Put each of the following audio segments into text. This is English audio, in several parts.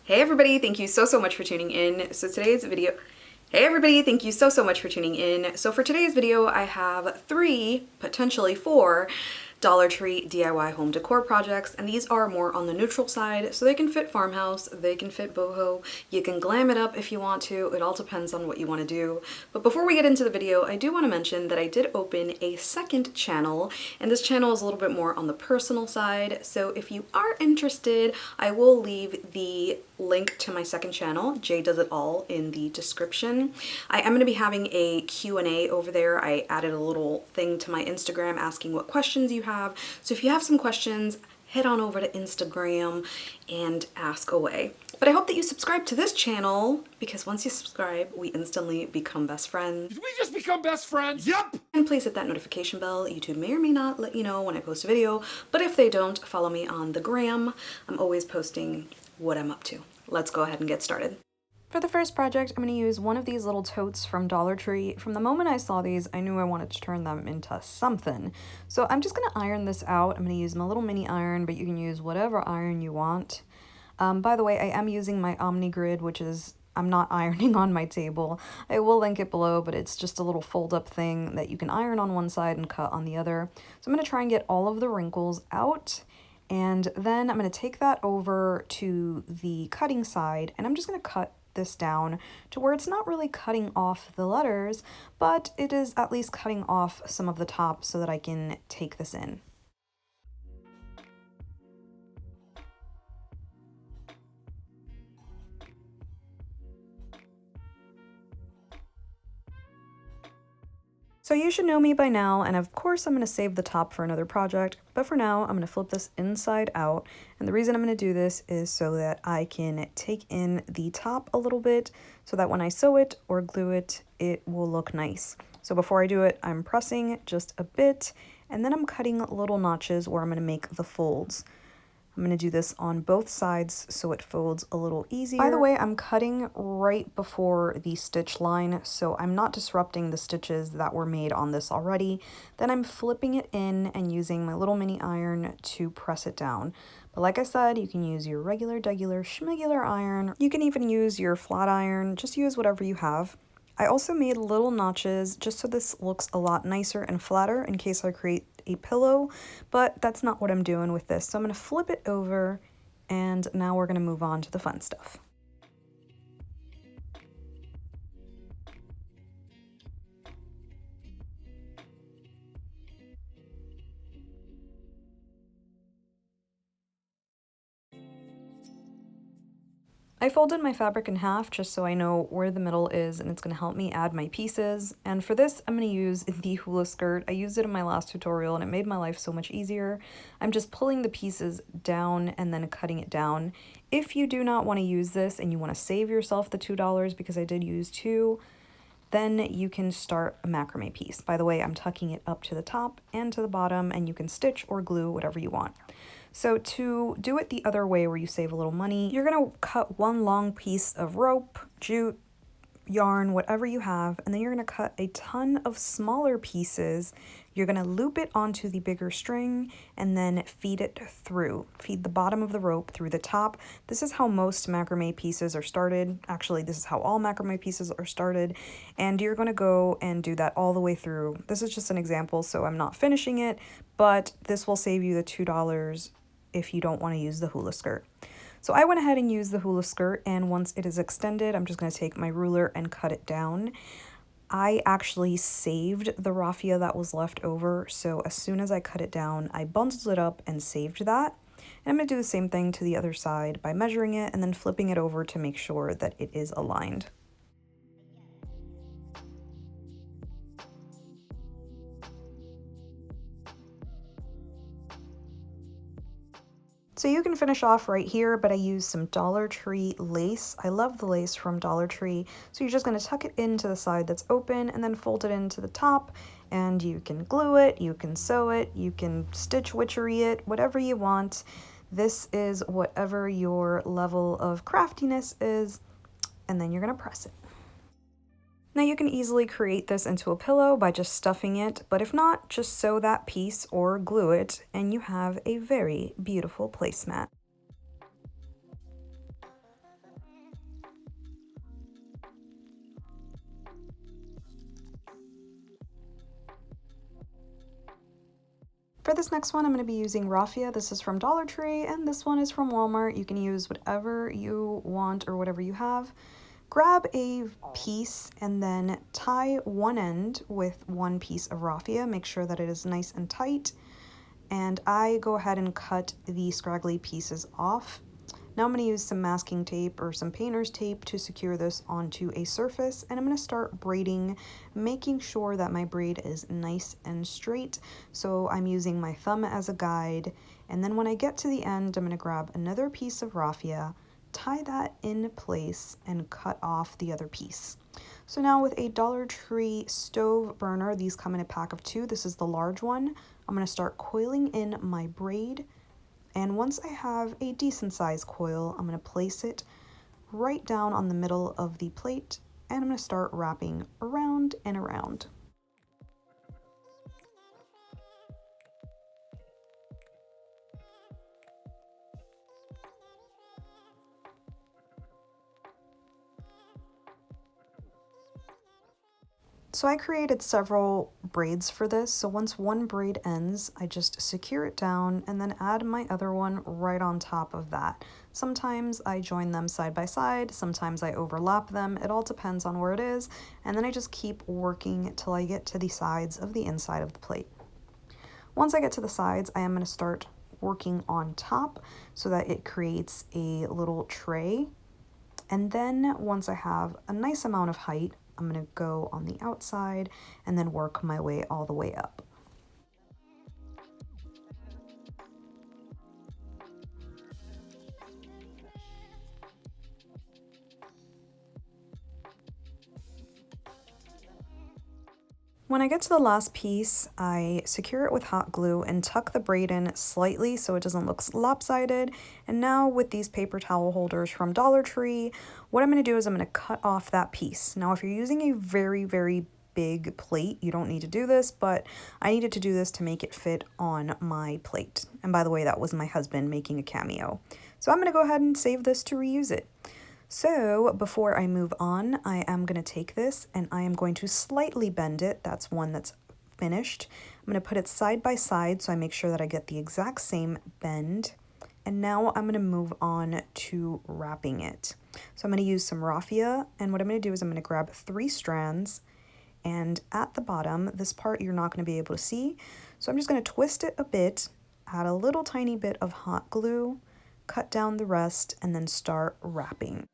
Hey everybody, thank you so much for tuning in. So today's video, hey everybody, thank you so much for tuning in. So for today's video, I have 3, potentially 4, Dollar Tree DIY home decor projects, and these are more on the neutral side, so they can fit farmhouse, they can fit boho, you can glam it up if you want to, it all depends on what you want to do. But before we get into the video, I do want to mention that I did open a second channel, and this channel is a little bit more on the personal side, so if you are interested, I will leave the link to my second channel, Jay Does It All, in the description. I am going to be having a Q&A over there. I added a little thing to my Instagram asking what questions you have. So if you have some questions, head on over to Instagram and ask away. But I hope that you subscribe to this channel, because once you subscribe, we instantly become best friends. Did we just become best friends? Yep! And please hit that notification bell. YouTube may or may not let you know when I post a video, but if they don't, follow me on the gram. I'm always posting what I'm up to. Let's go ahead and get started. For the first project, I'm going to use one of these little totes from Dollar Tree. From the moment I saw these, I knew I wanted to turn them into something. So I'm just going to iron this out. I'm going to use my little mini iron, but you can use whatever iron you want. By the way, I am using my Omni Grid, which is, I'm not ironing on my table. I will link it below, but it's just a little fold-up thing that you can iron on one side and cut on the other. So I'm going to try and get all of the wrinkles out. And then I'm going to take that over to the cutting side, and I'm just going to cut this down to where it's not really cutting off the letters, but it is at least cutting off some of the top so that I can take this in. So you should know me by now, and of course I'm going to save the top for another project, but for now I'm going to flip this inside out, and the reason I'm going to do this is so that I can take in the top a little bit so that when I sew it or glue it, it will look nice. So before I do it, I'm pressing just a bit, and then I'm cutting little notches where I'm going to make the folds. I'm going to do this on both sides so it folds a little easier. By the way, I'm cutting right before the stitch line, so I'm not disrupting the stitches that were made on this already. Then I'm flipping it in and using my little mini iron to press it down. But like I said, you can use your regular, schmegular iron. You can even use your flat iron. Just use whatever you have. I also made little notches just so this looks a lot nicer and flatter in case I create a pillow, but that's not what I'm doing with this. So I'm going to flip it over, and now we're going to move on to the fun stuff. I folded my fabric in half just so I know where the middle is, and it's going to help me add my pieces. And for this, I'm going to use the hula skirt. I used it in my last tutorial and it made my life so much easier. I'm just pulling the pieces down and then cutting it down. If you do not want to use this and you want to save yourself the $2, because I did use 2, then you can start a macrame piece. By the way, I'm tucking it up to the top and to the bottom, and you can stitch or glue whatever you want. So to do it the other way where you save a little money, you're going to cut one long piece of rope, jute, yarn, whatever you have, and then you're going to cut a ton of smaller pieces. You're going to loop it onto the bigger string and then feed it through. Feed the bottom of the rope through the top. This is how most macrame pieces are started. Actually, this is how all macrame pieces are started. And you're going to go and do that all the way through. This is just an example, so I'm not finishing it, but this will save you the $2 if you don't want to use the hula skirt. So I went ahead and used the hula skirt, and once it is extended, I'm just going to take my ruler and cut it down. I actually saved the raffia that was left over, so as soon as I cut it down, I bundled it up and saved that. And I'm going to do the same thing to the other side by measuring it and then flipping it over to make sure that it is aligned. So you can finish off right here, but I used some Dollar Tree lace. I love the lace from Dollar Tree. So you're just going to tuck it into the side that's open and then fold it into the top, and you can glue it, you can sew it, you can stitch witchery it, whatever you want. This is whatever your level of craftiness is, and then you're going to press it. Now you can easily create this into a pillow by just stuffing it, but if not, just sew that piece or glue it and you have a very beautiful placemat. For this next one, I'm going to be using raffia. This is from Dollar Tree, and this one is from Walmart. You can use whatever you want or whatever you have. Grab a piece and then tie one end with one piece of raffia. Make sure that it is nice and tight. And I go ahead and cut the scraggly pieces off. Now I'm going to use some masking tape or some painter's tape to secure this onto a surface, and I'm going to start braiding, making sure that my braid is nice and straight. So I'm using my thumb as a guide, and then when I get to the end, I'm going to grab another piece of raffia, tie that in place, and cut off the other piece. So now with a Dollar Tree stove burner, these come in a pack of 2. This is the large one. I'm going to start coiling in my braid. And once I have a decent sized coil, I'm going to place it right down on the middle of the plate, and I'm going to start wrapping around and around. So I created several braids for this, so once one braid ends, I just secure it down and then add my other one right on top of that. Sometimes I join them side by side, sometimes I overlap them, it all depends on where it is, and then I just keep working till I get to the sides of the inside of the plate. Once I get to the sides, I am going to start working on top so that it creates a little tray. And then once I have a nice amount of height, I'm going to go on the outside and then work my way all the way up. When I get to the last piece, I secure it with hot glue and tuck the braid in slightly so it doesn't look lopsided. And now with these paper towel holders from Dollar Tree, what I'm going to do is I'm going to cut off that piece. Now, if you're using a very big plate, you don't need to do this, but I needed to do this to make it fit on my plate. And by the way, that was my husband making a cameo. So I'm going to go ahead and save this to reuse it. So before I move on, I am going to take this and I am going to slightly bend it. That's one that's finished. I'm going to put it side by side so I make sure that I get the exact same bend. And now I'm going to move on to wrapping it. So I'm going to use some raffia, and what I'm going to do is I'm going to grab 3 strands, and at the bottom, this part you're not going to be able to see. So I'm just going to twist it a bit, add a little tiny bit of hot glue, cut down the rest, and then start wrapping.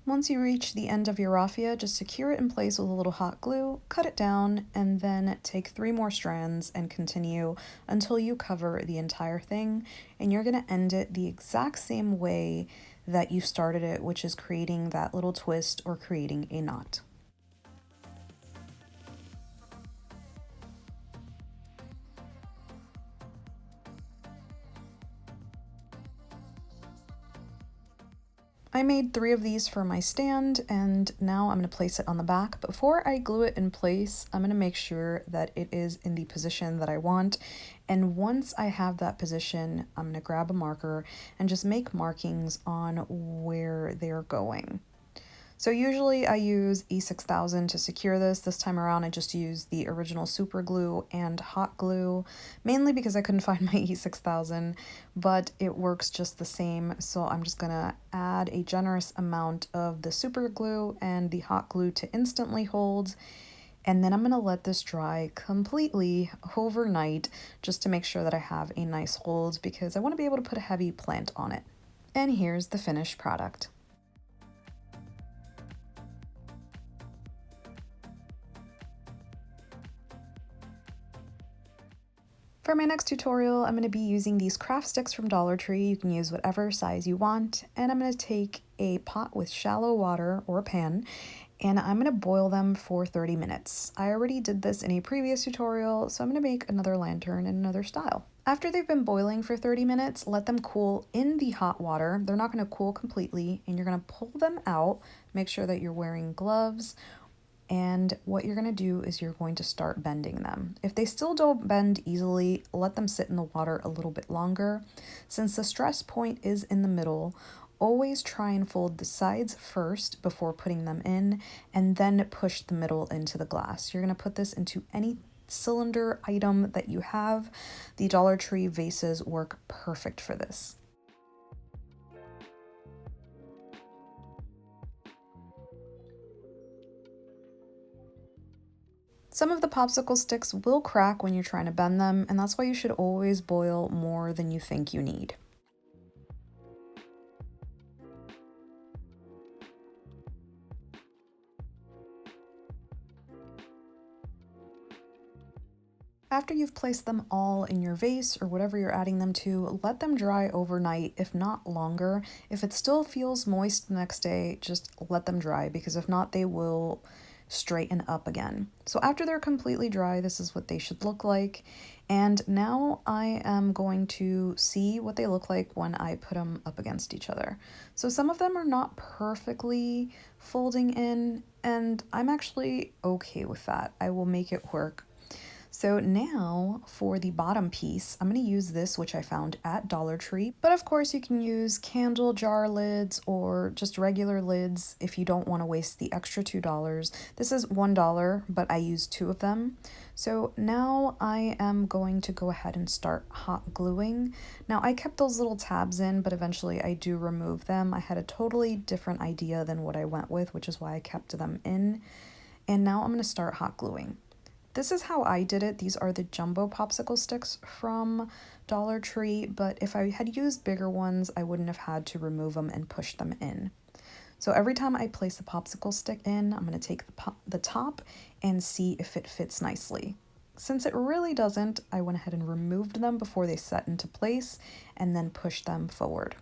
Once you reach the end of your raffia, just secure it in place with a little hot glue, cut it down, and then take 3 more strands and continue until you cover the entire thing. And you're going to end it the exact same way that you started it, which is creating that little twist or creating a knot. I made 3 of these for my stand, and now I'm going to place it on the back. Before I glue it in place, I'm going to make sure that it is in the position that I want. And once I have that position, I'm going to grab a marker and just make markings on where they're going. So usually I use E6000 to secure this. This time around I just used the original super glue and hot glue, mainly because I couldn't find my E6000, but it works just the same. So I'm just gonna add a generous amount of the super glue and the hot glue to instantly hold. And then I'm gonna let this dry completely overnight just to make sure that I have a nice hold, because I wanna be able to put a heavy plant on it. And here's the finished product. For my next tutorial, I'm going to be using these craft sticks from Dollar Tree. You can use whatever size you want. And I'm going to take a pot with shallow water or a pan, and I'm going to boil them for 30 minutes. I already did this in a previous tutorial, so I'm going to make another lantern in another style. After they've been boiling for 30 minutes, let them cool in the hot water. They're not going to cool completely, and you're going to pull them out. Make sure that you're wearing gloves, And what you're going to do is you're going to start bending them. If they still don't bend easily, let them sit in the water a little bit longer. Since the stress point is in the middle, always try and fold the sides first before putting them in, and then push the middle into the glass. You're going to put this into any cylinder item that you have. The Dollar Tree vases work perfect for this. Some of the popsicle sticks will crack when you're trying to bend them, and that's why you should always boil more than you think you need. After you've placed them all in your vase or whatever you're adding them to, let them dry overnight, if not longer. If it still feels moist the next day, just let them dry, because if not, they will straighten up again. So after they're completely dry, this is what they should look like. And now I am going to see what they look like when I put them up against each other. So some of them are not perfectly folding in, and I'm actually okay with that. I will make it work. So now for the bottom piece, I'm going to use this, which I found at Dollar Tree. But of course you can use candle jar lids or just regular lids if you don't want to waste the extra $2. This is $1, but I used 2 of them. So now I am going to go ahead and start hot gluing. Now I kept those little tabs in, but eventually I do remove them. I had a totally different idea than what I went with, which is why I kept them in. And now I'm going to start hot gluing. This is how I did it. These are the jumbo popsicle sticks from Dollar Tree, but if I had used bigger ones, I wouldn't have had to remove them and push them in. So every time I place a popsicle stick in, I'm going to take the top and see if it fits nicely. Since it really doesn't, I went ahead and removed them before they set into place and then pushed them forward.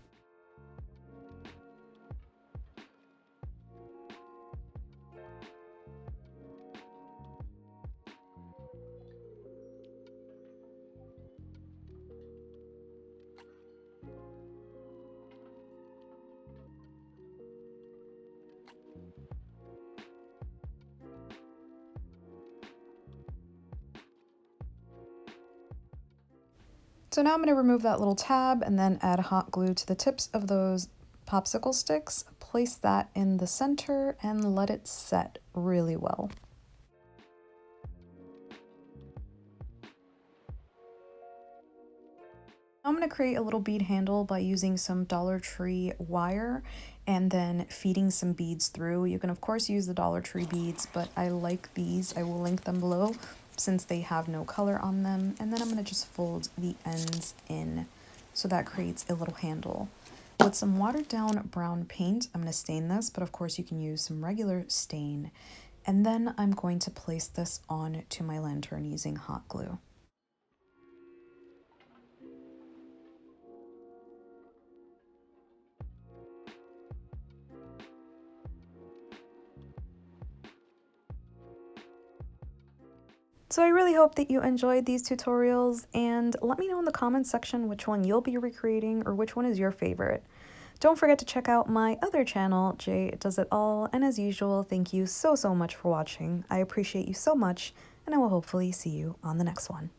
So now I'm going to remove that little tab and then add hot glue to the tips of those popsicle sticks, place that in the center and let it set really well. I'm going to create a little bead handle by using some Dollar Tree wire and then feeding some beads through. You can of course use the Dollar Tree beads, but I like these. I will link them below since they have no color on them. And then I'm going to just fold the ends in, so that creates a little handle. With some watered down brown paint, I'm going to stain this, but of course you can use some regular stain. And then I'm going to place this on to my lantern using hot glue. So I really hope that you enjoyed these tutorials, and let me know in the comments section which one you'll be recreating or which one is your favorite. Don't forget to check out my other channel, Jay Does It All, and as usual, thank you so much for watching. I appreciate you so much, and I will hopefully see you on the next one.